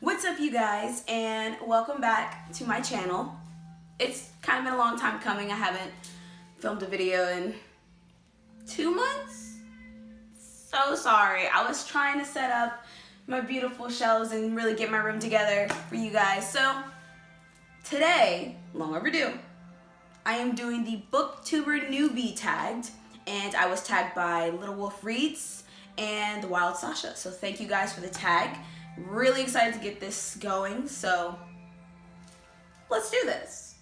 What's up, you guys, and welcome back to my channel. It's kind of been a long time coming. I haven't filmed a video in 2 months. So sorry. I was trying to set up my beautiful shelves and really get my room together for you guys. So today, long overdue, I am doing the Booktuber Newbie Tagged, and I was tagged by littlewolfreads and the wild Sasha. So thank you guys for the tag. Really excited to get this going, so let's do this.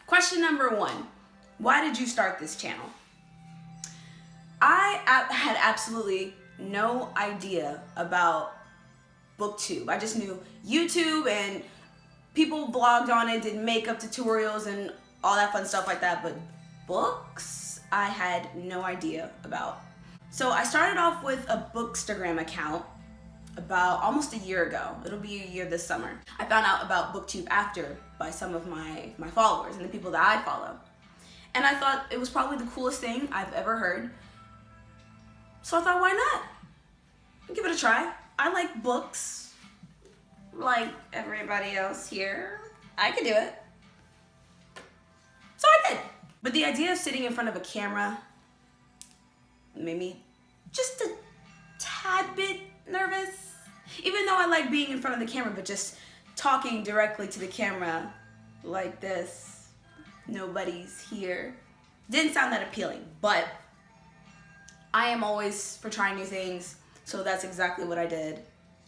Question number 1. Why did you start this channel? I had absolutely no idea about Booktube. I just knew YouTube and people vlogged on it, did makeup tutorials and all that fun stuff like that, but books, I had no idea about. So I started off with a Bookstagram account about almost a year ago. It'll be a year this summer. I found out about Booktube after by some of my followers and the people that I follow. And I thought it was probably the coolest thing I've ever heard. So I thought, why not? Give it a try. I like books. Like everybody else here, I could do it. So I did. But the idea of sitting in front of a camera made me just a tad bit nervous. Even though I like being in front of the camera, but just talking directly to the camera like this, nobody's here, didn't sound that appealing. But I am always for trying new things, so that's exactly what I did.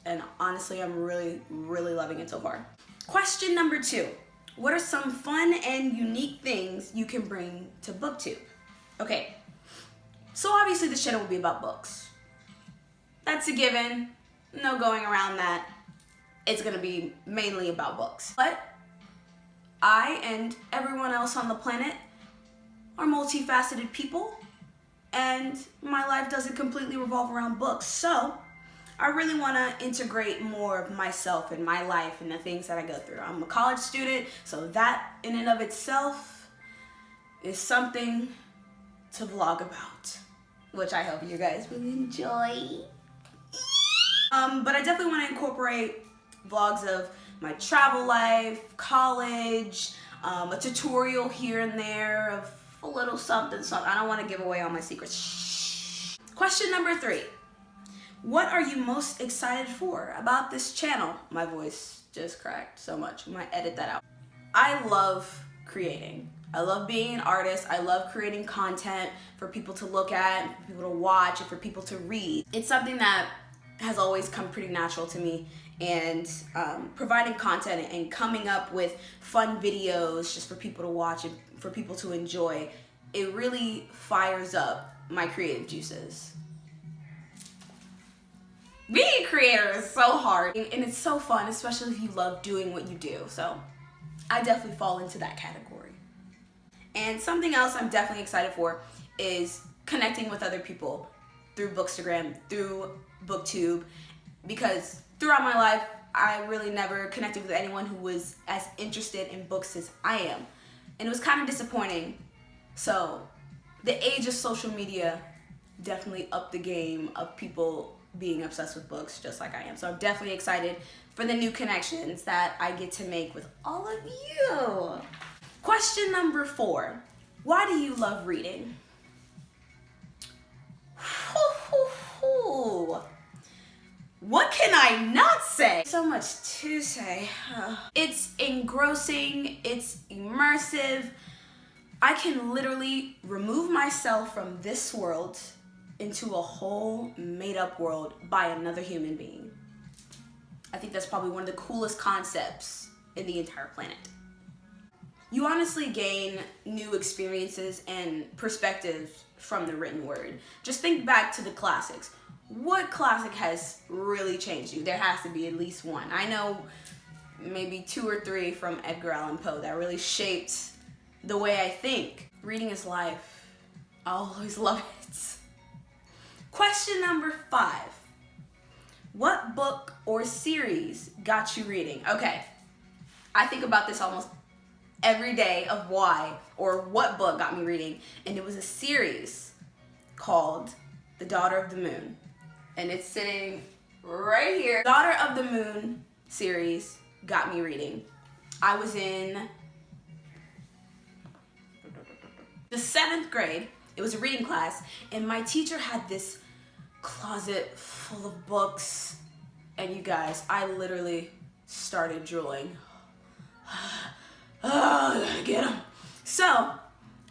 And honestly, I'm really loving it so far. Question number 2. What are some fun and unique things you can bring to Booktube? Okay, so obviously this channel will be about books. That's a given. No going around that. It's gonna be mainly about books. But I and everyone else on the planet are multifaceted people, and my life doesn't completely revolve around books. So I really want to integrate more of myself and my life and the things that I go through. I'm a college student, so that in and of itself is something to vlog about, which I hope you guys will enjoy. But I definitely want to incorporate vlogs of my travel life, college, a tutorial here and there of a little something. I don't want to give away all my secrets. Shh. Question number 3. What are you most excited for about this channel? My voice just cracked so much. I might edit that out. I love creating. I love being an artist. I love creating content for people to look at, for people to watch, and for people to read. It's something that has always come pretty natural to me, and providing content and coming up with fun videos just for people to watch and for people to enjoy, it really fires up my creative juices. Being a creator is so hard, and it's so fun, especially if you love doing what you do. So I definitely fall into that category. And something else I'm definitely excited for is connecting with other people through Bookstagram, through Booktube, because throughout my life, I really never connected with anyone who was as interested in books as I am. And it was kind of disappointing. So the age of social media definitely upped the game of people being obsessed with books just like I am. So I'm definitely excited for the new connections that I get to make with all of you. Question number 4. Why do you love reading? What can I not say? So much to say. It's engrossing, it's immersive. I can literally remove myself from this world into a whole made-up world by another human being. I think that's probably one of the coolest concepts in the entire planet. You honestly gain new experiences and perspectives from the written word. Just think back to the classics. What classic has really changed you? There has to be at least one. I know maybe 2 or 3 from Edgar Allan Poe that really shaped the way I think. Reading is life. I'll always love it. Question number 5. What book or series got you reading? Okay, I think about this almost every day of why or what book got me reading. And it was a series called The Daughter of the Moon. And it's sitting right here. Daughter of the Moon series got me reading. I was in the 7th grade. It was a reading class, and my teacher had this closet full of books, and you guys, I literally started drooling. Oh, I gotta get them. So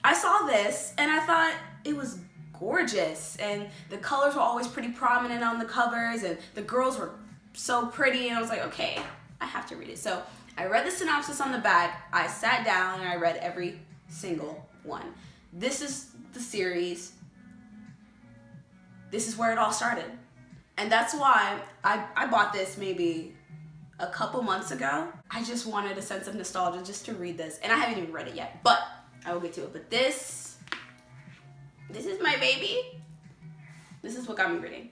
I saw this, and I thought it was gorgeous, and the colors were always pretty prominent on the covers, and the girls were so pretty, and I was like, okay, I have to read it. So I read the synopsis on the back, I sat down, and I read every single one. This is the series. This is where it all started. And that's why I bought this maybe a couple months ago. I just wanted a sense of nostalgia just to read this. And I haven't even read it yet, but I will get to it. But this is my baby. This is what got me reading.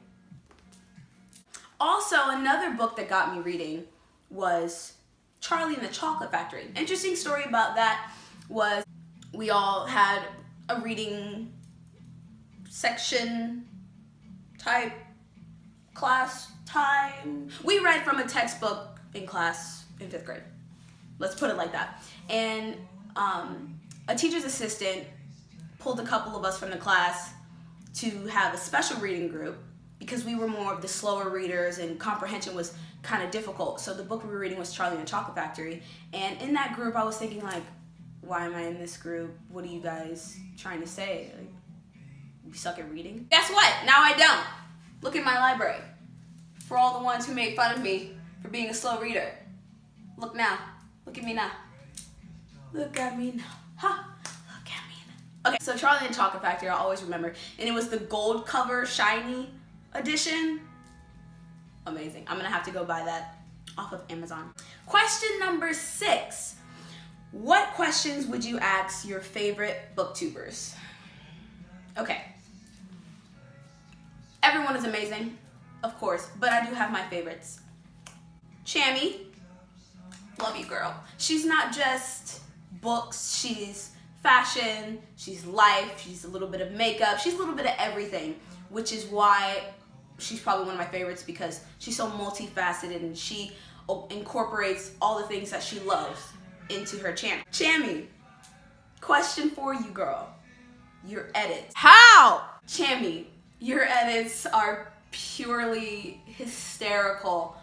Also, another book that got me reading was Charlie and the Chocolate Factory. Interesting story about that was we all had a reading section type class time. We read from a textbook in class in 5th grade. Let's put it like that. And a teacher's assistant pulled a couple of us from the class to have a special reading group because we were more of the slower readers and comprehension was kind of difficult. So the book we were reading was Charlie and the Chocolate Factory. And in that group, I was thinking like, why am I in this group? What are you guys trying to say? Like, we suck at reading? Guess what? Now I don't. Look at my library. For all the ones who made fun of me for being a slow reader. Look now. Look at me now. Look at me now. Ha! Look at me now. Okay, so Charlie and the Chocolate Factory, I'll always remember. And it was the gold cover shiny edition. Amazing. I'm gonna have to go buy that off of Amazon. Question number 6. What questions would you ask your favorite booktubers? Okay. Everyone is amazing, of course, but I do have my favorites. Chammy, love you, girl. She's not just books, she's fashion, she's life, she's a little bit of makeup, she's a little bit of everything, which is why she's probably one of my favorites because she's so multifaceted and she incorporates all the things that she loves into her channel. Chammy, question for you, girl. Your edits. How? Chammy, your edits are purely hysterical.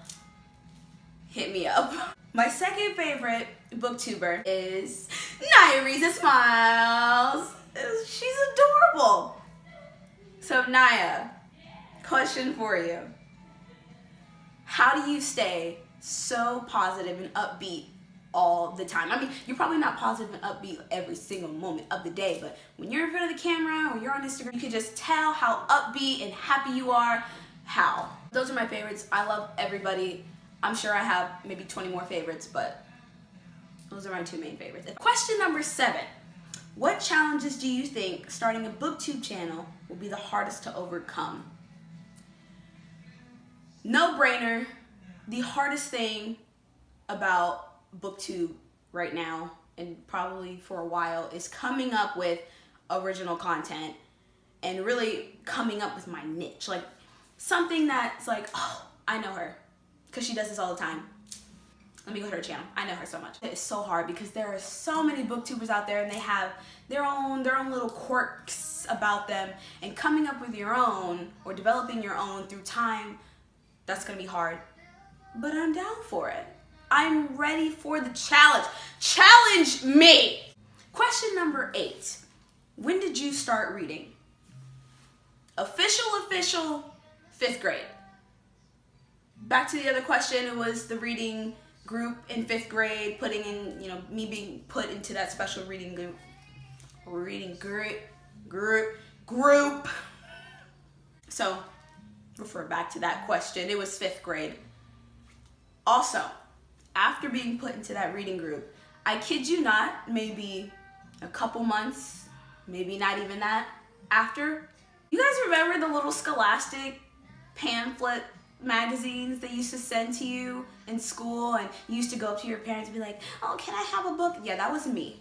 Hit me up. My second favorite booktuber is Naya Smiles. She's adorable. So Naya, question for you. How do you stay so positive and upbeat all the time? I mean, you're probably not positive and upbeat every single moment of the day, but when you're in front of the camera or you're on Instagram, you can just tell how upbeat and happy you are. How? Those are my favorites. I love everybody. I'm sure I have maybe 20 more favorites, but those are my 2 main favorites. Question number 7. What challenges do you think starting a booktube channel will be the hardest to overcome? No brainer. The hardest thing about booktube right now and probably for a while is coming up with original content and really coming up with my niche, like something that's like, oh, I know her because she does this all the time. Let me go to her channel. I know her so much. It's so hard because there are so many booktubers out there and they have their own little quirks about them, and coming up with your own or developing your own through time, that's gonna be hard, but I'm down for it. I'm ready for the challenge. Challenge me! Question number 8. When did you start reading? Official, 5th grade. Back to the other question, it was the reading group in 5th grade, putting in, me being put into that special reading group. So, refer back to that question. It was 5th grade. Also, after being put into that reading group, I kid you not, maybe a couple months, maybe not even that, after, you guys remember the little Scholastic pamphlet magazines they used to send to you in school, and you used to go up to your parents and be like, oh, can I have a book? Yeah, that was me.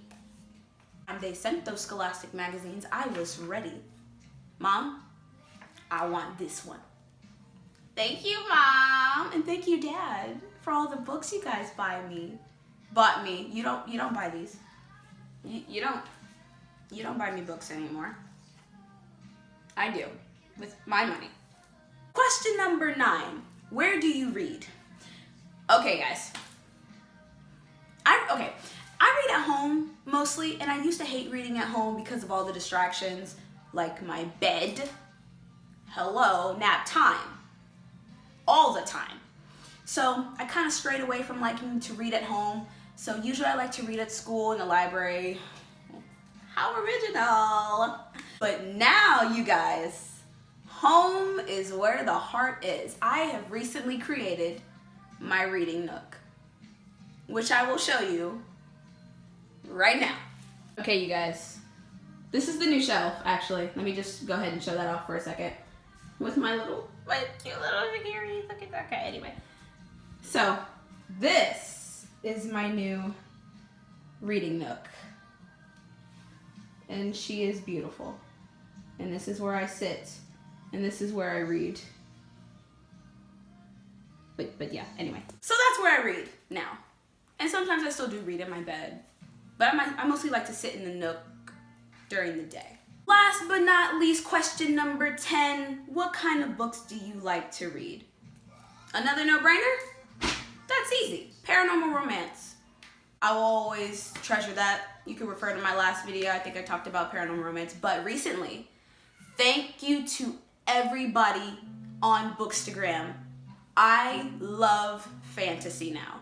And they sent those Scholastic magazines, I was ready. Mom, I want this one. Thank you, Mom, and thank you, Dad, for all the books you guys bought me. You don't buy these. You don't buy me books anymore. I do, with my money. Question number 9. Where do you read? Okay, guys. I read at home mostly, and I used to hate reading at home because of all the distractions, like my bed, hello, nap time, all the time. So I kind of strayed away from liking to read at home. So usually I like to read at school in the library. How original. But now, you guys, home is where the heart is. I have recently created my reading nook, which I will show you right now. Okay, you guys, this is the new shelf, actually. Let me just go ahead and show that off for a second. With my cute little figurines. Look at that. Okay, anyway. So, this is my new reading nook. And she is beautiful. And this is where I sit. And this is where I read. But yeah, anyway. So that's where I read now. And sometimes I still do read in my bed. But I mostly like to sit in the nook during the day. Last but not least, question number 10. What kind of books do you like to read? Another no-brainer? That's easy. Paranormal romance. I will always treasure that. You can refer to my last video. I think I talked about paranormal romance. But recently, thank you to everybody on Bookstagram. I love fantasy now.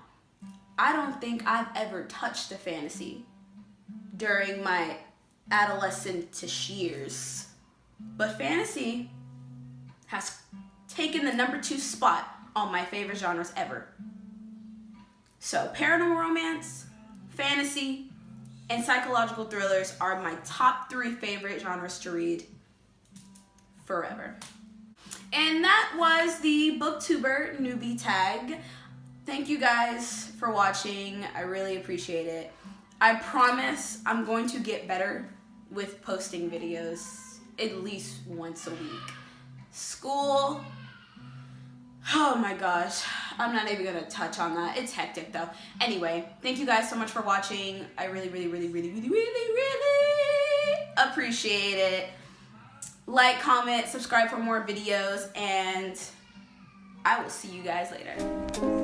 I don't think I've ever touched a fantasy during my adolescent-ish years. But fantasy has taken the number 2 spot on my favorite genres ever. So paranormal romance, fantasy, and psychological thrillers are my top 3 favorite genres to read forever. And that was the Booktuber Newbie Tag. Thank you guys for watching. I really appreciate it. I promise I'm going to get better with posting videos at least once a week. School, oh my gosh, I'm not even gonna touch on that. It's hectic though. Anyway, thank you guys so much for watching. I really appreciate it. Like, comment, subscribe for more videos, and I will see you guys later.